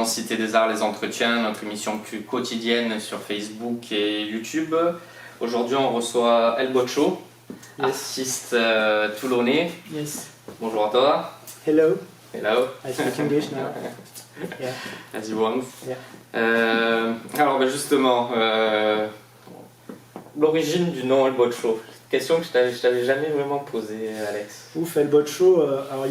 Cité des Arts, les entretiens, notre émission quotidienne sur Facebook et YouTube. Aujourd'hui, on reçoit El Boccio, artiste toulonnais. Yes. Bonjour à toi. Hello. Hello. I speak English now. Yeah. As you want. Yeah. Alors, justement, l'origine du nom El Boccio. Question que je t'avais jamais vraiment posée, Alex. Ouf, El Boccio, alors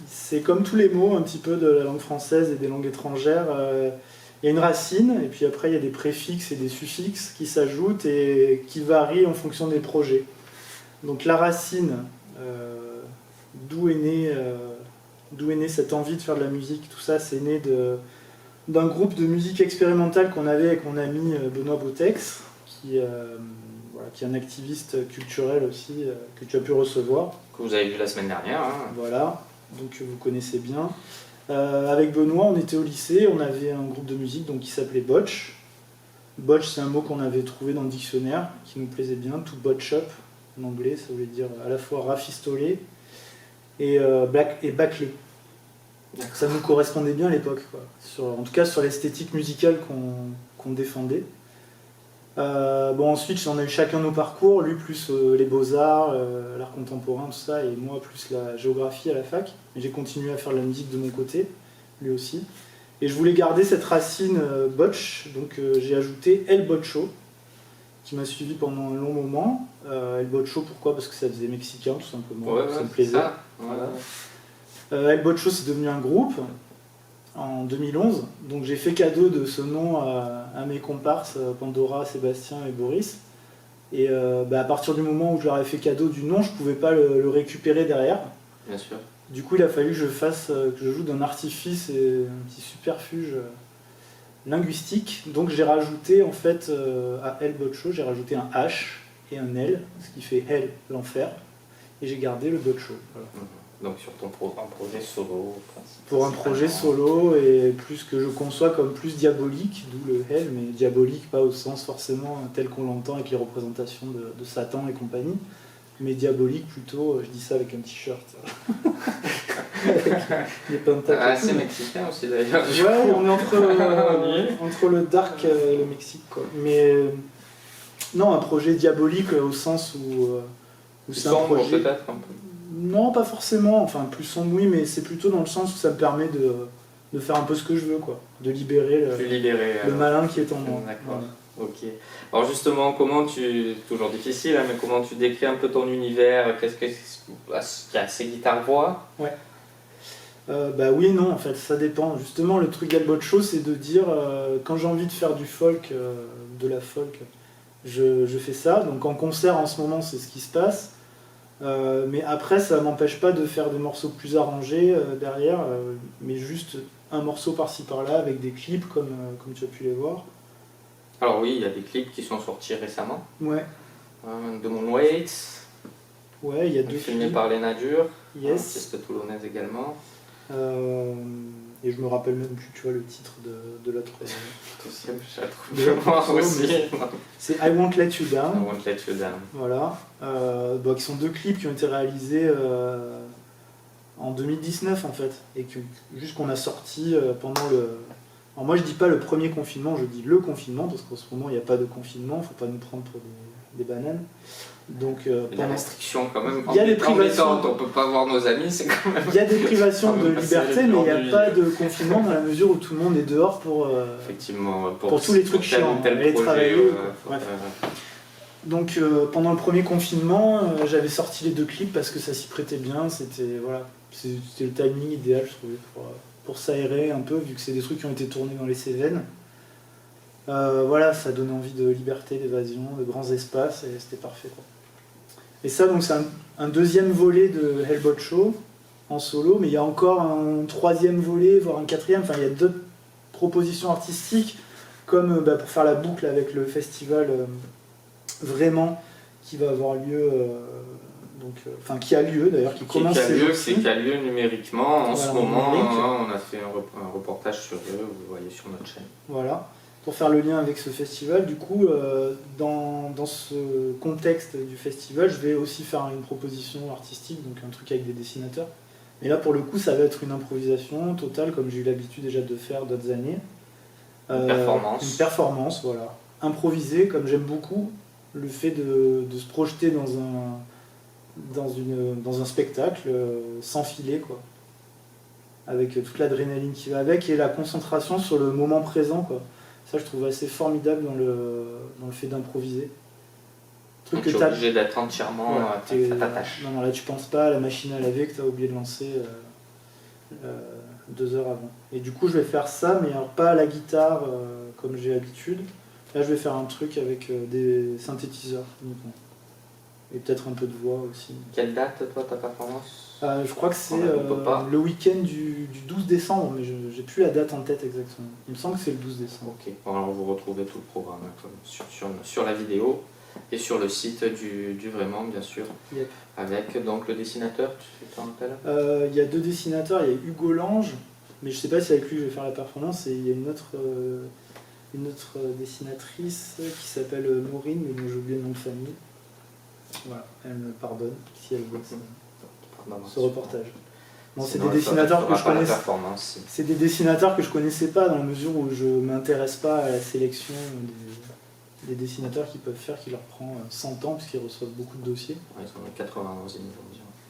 c'est comme tous les mots un petit peu de la langue française et des langues étrangères. Il y a une racine et puis après il y a des préfixes et des suffixes qui s'ajoutent et qui varient en fonction des projets. Donc la racine, d'où est née cette envie de faire de la musique, tout ça, c'est né d'un groupe de musique expérimentale qu'on avait avec mon ami Benoît Botex, qui est un activiste culturel aussi, que tu as pu recevoir. Que vous avez vu la semaine dernière. Hein. Voilà, donc vous connaissez bien. Avec Benoît, on était au lycée, on avait un groupe de musique donc, qui s'appelait Botch. Botch, c'est un mot qu'on avait trouvé dans le dictionnaire, qui nous plaisait bien, to botch up, en anglais, ça voulait dire à la fois rafistoler et bâcler. Ça nous correspondait bien à l'époque, quoi. En tout cas sur l'esthétique musicale qu'on défendait. Ensuite, on a eu chacun nos parcours, lui plus les beaux-arts, l'art contemporain, tout ça, et moi plus la géographie à la fac. Et j'ai continué à faire de la musique de mon côté, lui aussi. Et je voulais garder cette racine botch, donc j'ai ajouté El Boccio, qui m'a suivi pendant un long moment. El Boccio, pourquoi ? Parce que ça faisait mexicain, tout simplement, ça me plaisait. Ça. Voilà. El Boccio, c'est devenu un groupe en 2011, donc j'ai fait cadeau de ce nom à mes comparses Pandora, Sébastien et Boris. Et à partir du moment où je leur ai fait cadeau du nom, je ne pouvais pas le récupérer derrière. Bien sûr. Du coup, il a fallu que je joue d'un artifice et un petit superfuge linguistique. Donc j'ai rajouté en fait à El Boccio, j'ai rajouté un H et un L, ce qui fait Hell, l'enfer, et j'ai gardé le Boccio. Voilà. Donc sur un projet solo. Pour un projet solo et plus que je conçois comme plus diabolique, d'où le Hell, mais diabolique pas au sens forcément tel qu'on l'entend avec les représentations de Satan et compagnie, mais diabolique plutôt, je dis ça avec un t-shirt. Des pentacles. C'est mexicain aussi d'ailleurs. Ouais, on est entre le dark et le Mexique, quoi. Mais non, un projet diabolique au sens où c'est un projet... peut-être un peu. Non, pas forcément, enfin plus sombre oui, mais c'est plutôt dans le sens où ça me permet de faire un peu ce que je veux, quoi. De libérer le malin qui est en moi. D'accord, ok. Alors justement, toujours difficile, hein, mais comment tu décris un peu ton univers ? Qu'est-ce qu'il y a ces guitares-voix ? Ouais. Oui et non, en fait, ça dépend. Justement, le truc d'El Boccio, c'est de dire, quand j'ai envie de faire du folk, de la folk, je fais ça. Donc en concert, en ce moment, c'est ce qui se passe. Mais après ça m'empêche pas de faire des morceaux plus arrangés derrière, mais juste un morceau par-ci par-là avec des clips comme tu as pu les voir. Alors oui, il y a des clips qui sont sortis récemment. Ouais. De Moonwaits. Ouais, il y a 2 filmé clips. par Léna Dur, Yes. artiste toulonnaise également. Et je me rappelle même plus, tu vois, le titre de l'autre. C'est I Won't Let You Down. I Won't Let You Down. Voilà. Qui sont 2 clips qui ont été réalisés en 2019 en fait. Et juste qu'on a sorti pendant le... Alors moi je dis pas le premier confinement, je dis le confinement, parce qu'en ce moment il n'y a pas de confinement, faut pas nous prendre pour des bananes. Donc, il y a des restrictions quand même. Il y a des privations. On peut pas voir nos amis, c'est quand même. Il y a des privations de liberté, mais il n'y a pas de confinement dans la mesure où tout le monde est dehors pour. Effectivement, pour tous les trucs chiants, aller travailler. Donc pendant le premier confinement, j'avais sorti les 2 clips parce que ça s'y prêtait bien. C'était le timing idéal, je trouvais, pour s'aérer un peu, vu que c'est des trucs qui ont été tournés dans les Cévennes. Ça donnait envie de liberté, d'évasion, de grands espaces, et c'était parfait, quoi. Et ça, donc, c'est un 2e volet de El Boccio en solo, mais il y a encore un 3e volet, voire un 4e. Enfin, il y a d'autres propositions artistiques, comme pour faire la boucle avec le festival Vraiment, qui va avoir lieu, qui a lieu d'ailleurs, qui commence. Qui a lieu numériquement en ce moment. On a fait un reportage sur eux, vous le voyez sur notre chaîne. Voilà. Pour faire le lien avec ce festival, du coup, dans ce contexte du festival, je vais aussi faire une proposition artistique, donc un truc avec des dessinateurs. Et là, pour le coup, ça va être une improvisation totale, comme j'ai eu l'habitude déjà de faire d'autres années. Une performance, voilà. Improviser, comme j'aime beaucoup, le fait de se projeter dans un spectacle sans filet, quoi. Avec toute l'adrénaline qui va avec et la concentration sur le moment présent, quoi. Ça, je trouve assez formidable dans le fait d'improviser. Donc tu es obligé d'être entièrement à ta tâche. Non, là tu penses pas à la machine à laver que tu as oublié de lancer 2 heures avant. Et du coup je vais faire ça, mais alors pas à la guitare comme j'ai l'habitude. Là je vais faire un truc avec des synthétiseurs uniquement. Et peut-être un peu de voix aussi. Quelle date toi ta performance? Je crois que c'est le week-end du 12 décembre, mais j'ai plus la date en tête exactement. Il me semble que c'est le 12 décembre. Ok, bon, alors vous retrouvez tout le programme sur la vidéo. Et sur le site du Vraiment, bien sûr. Yep. Avec donc le dessinateur, tu t'en rappelles? Il y a 2 dessinateurs, il y a Hugo Lange, mais je sais pas si avec lui je vais faire la performance, et il y a une autre dessinatrice qui s'appelle Maureen, mais dont j'ai oublié le nom de famille. Voilà, elle me pardonne si elle voit ce reportage. Non, c'est des dessinateurs que je connaissais. C'est des dessinateurs que je connaissais pas dans la mesure où je m'intéresse pas à la sélection des dessinateurs qui peuvent faire, qui leur prend 100 ans puisqu'ils reçoivent beaucoup de dossiers. Ouais, ils sont 91 niveaux.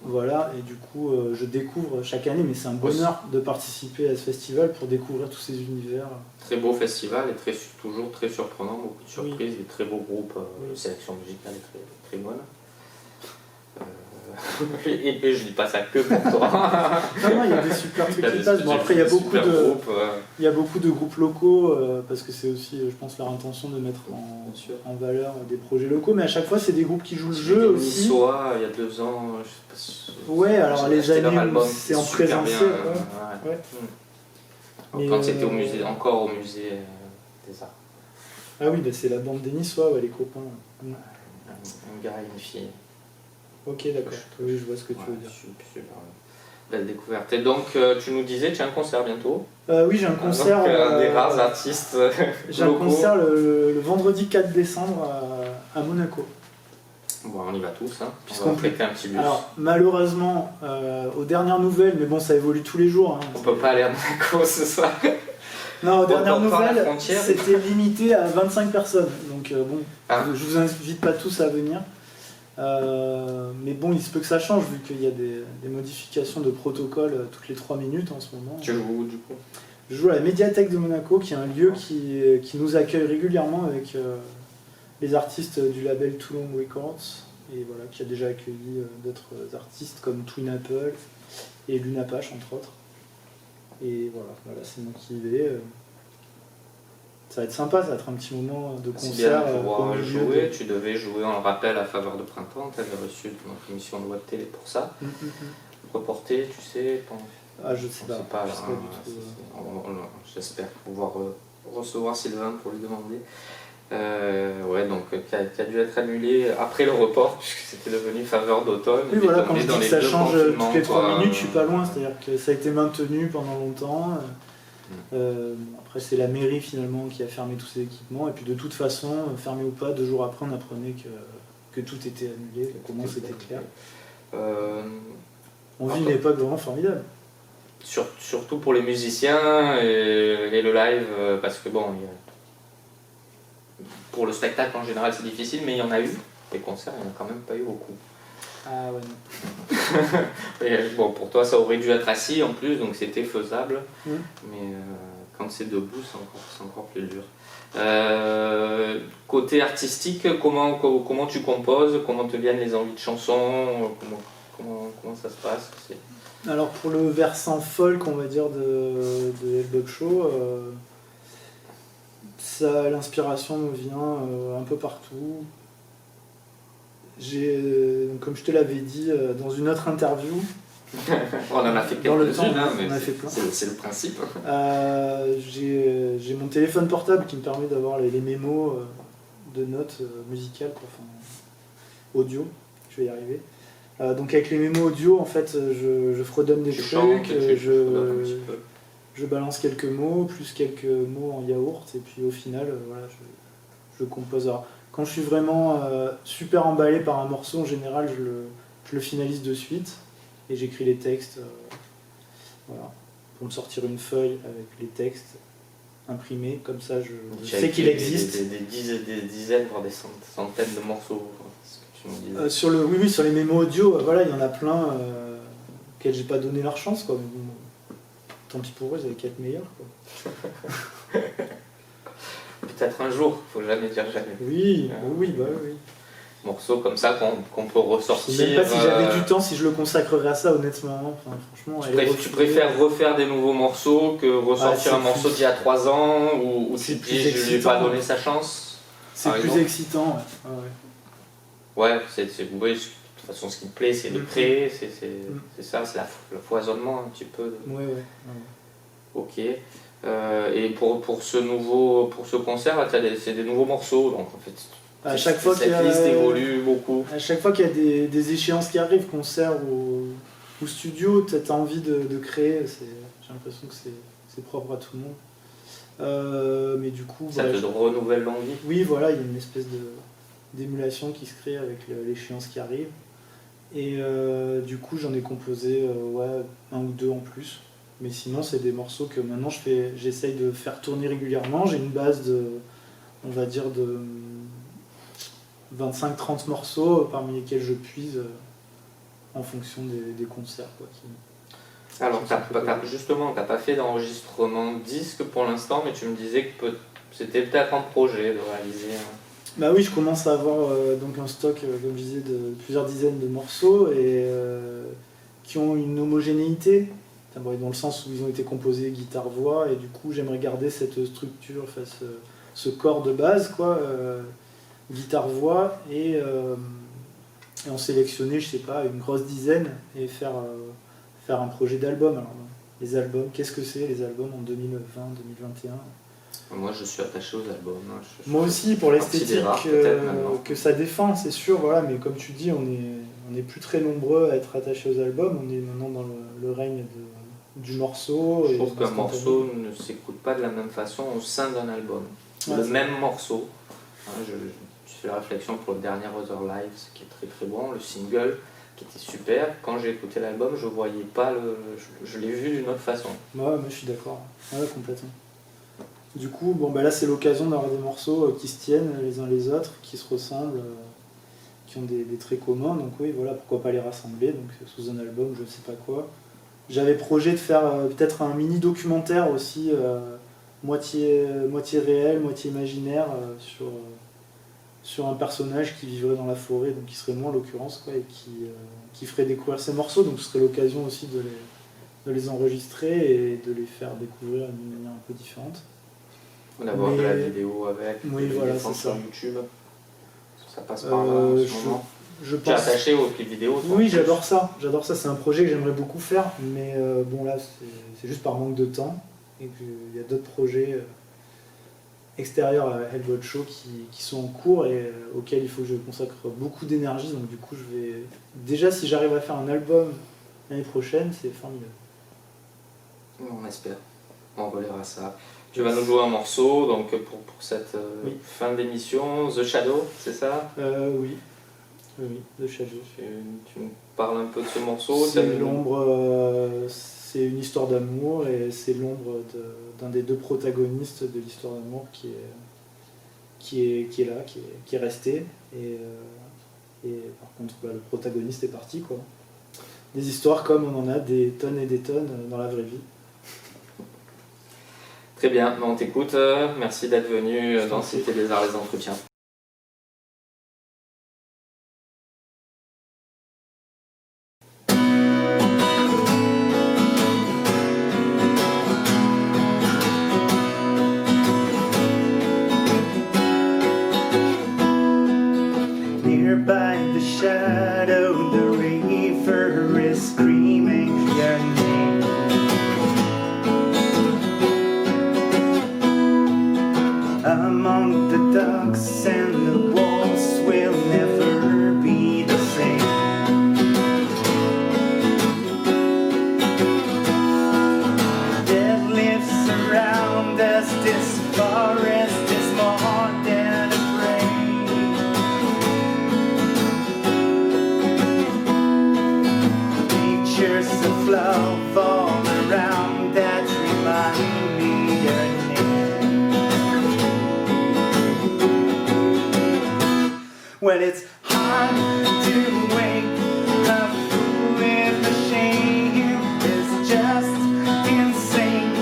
Voilà, et du coup je découvre chaque année, mais c'est un bonheur de participer à ce festival pour découvrir tous ces univers. Très beau festival et toujours très surprenant, beaucoup de surprises, des très beaux groupes, la sélection musicale est très, très bonne. Et je dis pas ça que pour toi. Non, il y a des super trucs qui passent. Bon, après, il y a beaucoup de groupes locaux, parce que c'est aussi, je pense, leur intention de mettre en valeur des projets locaux. Mais à chaque fois, c'est des groupes qui jouent le jeu aussi. Niçois, il y a 2 ans, je sais pas si... Ouais, alors les années où c'est en présentiel. Ouais. Quand c'était encore au musée des Arts. Ah oui, bah, c'est la bande des Niçois, les copains. Un gars et une fille. Ok, d'accord. Oui, je vois ce que tu veux dire. Super belle découverte. Et donc, tu nous disais, tu as un concert bientôt? Oui, j'ai un concert. Donc, un des rares artistes j'ai un concert le vendredi 4 décembre à Monaco. Bon, on y va tous, hein. On va prêter un petit bus. Alors, malheureusement, aux dernières nouvelles, mais bon, ça évolue tous les jours. Hein, on peut pas aller à Monaco ce soir. Non, aux dernières nouvelles, c'était limité à 25 personnes. Donc, bon, je vous invite pas tous à venir. Mais bon, il se peut que ça change vu qu'il y a des modifications de protocole toutes les 3 minutes en ce moment. Tu joues où du coup? Je joue à la médiathèque de Monaco, qui est un lieu qui nous accueille régulièrement avec les artistes du label Toulon Records, et voilà, qui a déjà accueilli d'autres artistes comme Twin Apple et Lunapache entre autres. Et voilà, c'est moi qui y vais. Ça va être sympa, ça va être un petit moment de concert. C'est bien de pouvoir jouer. Tu devais jouer, on le rappelle, à Faveur de Printemps. Tu avais reçu notre émission de Web Télé pour ça. Reporté, tu sais je sais pas. Je sais pas du tout. J'espère pouvoir recevoir Sylvain pour lui demander. Ouais, donc qui a dû être annulé après le report, puisque c'était devenu Faveur d'automne. Oui, voilà, quand je dis que ça change toutes les 3 minutes, je suis pas loin, c'est-à-dire que ça a été maintenu pendant longtemps. Après, c'est la mairie finalement qui a fermé tous ces équipements, et puis de toute façon, fermé ou pas, 2 jours après, on apprenait que tout était annulé, comment c'était clair. On vit une époque vraiment formidable. Surtout pour les musiciens et le live, parce que bon, pour le spectacle en général c'est difficile, mais il y en a eu, des concerts, il n'y en a quand même pas eu beaucoup. Ah ouais, non. Bon, pour toi ça aurait dû être assis en plus, donc c'était faisable, mais quand c'est debout c'est encore plus dur. Côté artistique, comment tu composes, comment te viennent les envies de chansons, comment ça se passe? Alors pour le versant folk, on va dire, de Hellbop Show, l'inspiration me vient un peu partout. Comme je te l'avais dit dans une autre interview, on en a fait quelques-unes, mais on a fait plein. C'est le principe. J'ai mon téléphone portable qui me permet d'avoir les mémos de notes musicales, audio, je vais y arriver. Donc avec les mémos audio, en fait, je fredonne des trucs, je balance quelques mots, plus quelques mots en yaourt, et puis au final, voilà, je compose. Alors, quand je suis vraiment super emballé par un morceau, en général, je le finalise de suite, et j'écris les textes Voilà. Pour me sortir une feuille avec les textes imprimés, comme ça je Tu as sais qu'il écrit existe. des dizaines, voire des centaines de morceaux, c'est ce que tu me disais. Sur les mémos audio, voilà, il y en a plein auxquels j'ai pas donné leur chance, quoi. Mais bon, tant pis pour eux, ils avaient qu'à être meilleurs, quoi. Peut-être un jour, faut jamais dire jamais. Oui. Morceaux comme ça qu'on peut ressortir. Je sais même pas si j'avais du temps, si je le consacrerais à ça, honnêtement. Enfin, franchement, tu préfères refaire des nouveaux morceaux que ressortir un morceau d'il y a 3 ans où tu te dis je lui ai pas donné sa chance. C'est plus excitant, Ouais, de toute façon ce qui me plaît c'est de créer, c'est ça, c'est le foisonnement un petit peu. Ouais. Ok. Et pour ce concert, c'est des nouveaux morceaux, donc en fait. À chaque fois cette liste évolue beaucoup. À chaque fois qu'il y a des échéances qui arrivent, concert ou studio, tu as envie de créer. J'ai l'impression que c'est propre à tout le monde. Mais du coup, ça te renouvelle l'envie. Oui, voilà, il y a une espèce d'émulation qui se crée avec l'échéance qui arrive. Et du coup, j'en ai composé un ou deux en plus. Mais sinon, c'est des morceaux que maintenant j'essaye de faire tourner régulièrement. J'ai une base on va dire, de 25-30 morceaux parmi lesquels je puise en fonction des concerts. Quoi, alors, justement, tu n'as pas fait d'enregistrement disque pour l'instant, mais tu me disais que c'était peut-être un projet de réaliser. Bah oui, je commence à avoir donc un stock, comme je disais, de plusieurs dizaines de morceaux et qui ont une homogénéité, dans le sens où ils ont été composés guitare-voix, et du coup j'aimerais garder cette structure, enfin, ce corps de base, quoi, guitare-voix, et en sélectionner, je sais pas, une grosse dizaine et faire un projet d'album. Alors, les albums, qu'est-ce que c'est les albums en 2020-2021 ? Moi je suis attaché aux albums. Moi aussi, pour l'esthétique que ça défend, c'est sûr, voilà, mais comme tu dis, on n'est plus très nombreux à être attachés aux albums, on est maintenant dans le règne du morceau. Je trouve qu'un morceau ne s'écoute pas de la même façon au sein d'un album. Le même morceau, je fais la réflexion pour le dernier Other Lives qui est très très bon, le single qui était super. Quand j'ai écouté l'album, je voyais pas je l'ai vu d'une autre façon. Ouais, mais je suis d'accord, complètement. Du coup, là c'est l'occasion d'avoir des morceaux qui se tiennent les uns les autres, qui se ressemblent, qui ont des traits communs, donc oui, voilà, pourquoi pas les rassembler, donc sous un album, je sais pas quoi. J'avais projet de faire peut-être un mini documentaire aussi, moitié réel, moitié imaginaire, sur un personnage qui vivrait dans la forêt, donc qui serait moi en l'occurrence, quoi, et qui ferait découvrir ces morceaux, donc ce serait l'occasion aussi de les enregistrer et de les faire découvrir d'une manière un peu différente. D'avoir de la vidéo avec, voilà, c'est sur ça. YouTube, ça passe par là en ce moment. Tu es attaché aux clips vidéo? Oui, j'adore ça, c'est un projet que j'aimerais beaucoup faire, mais là c'est juste par manque de temps, et qu'il y a d'autres projets extérieurs à Hellboat Show qui sont en cours et auxquels il faut que je consacre beaucoup d'énergie, donc du coup je vais... Déjà si j'arrive à faire un album l'année prochaine, c'est formidable. On espère, on relèvera ça. Tu vas nous jouer un morceau donc pour cette fin d'émission, The Shadow, c'est ça? Oui, The Shadow. Tu nous parles un peu de ce morceau? C'est l'ombre, c'est une histoire d'amour et c'est l'ombre d'un des deux protagonistes de l'histoire d'amour qui est là, qui est resté. Et par contre, le protagoniste est parti, quoi. Des histoires comme on en a des tonnes et des tonnes dans la vraie vie. Très bien, on t'écoute. Merci d'être venu dans Cité des Arts, les entretiens. Nearby the shadow, the river is screaming your name. Among the ducks and the walls will never be the same. Death lives around us, this forest is more than a grave. Well, it's hard to wake up with the shame. It's just insane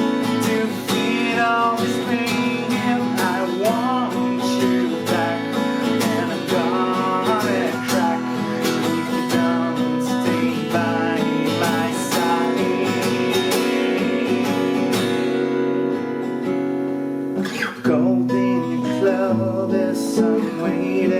to feel all this pain. I want you back, and I'm gonna crack if you don't stay by my side. Gold in your club, there's some way to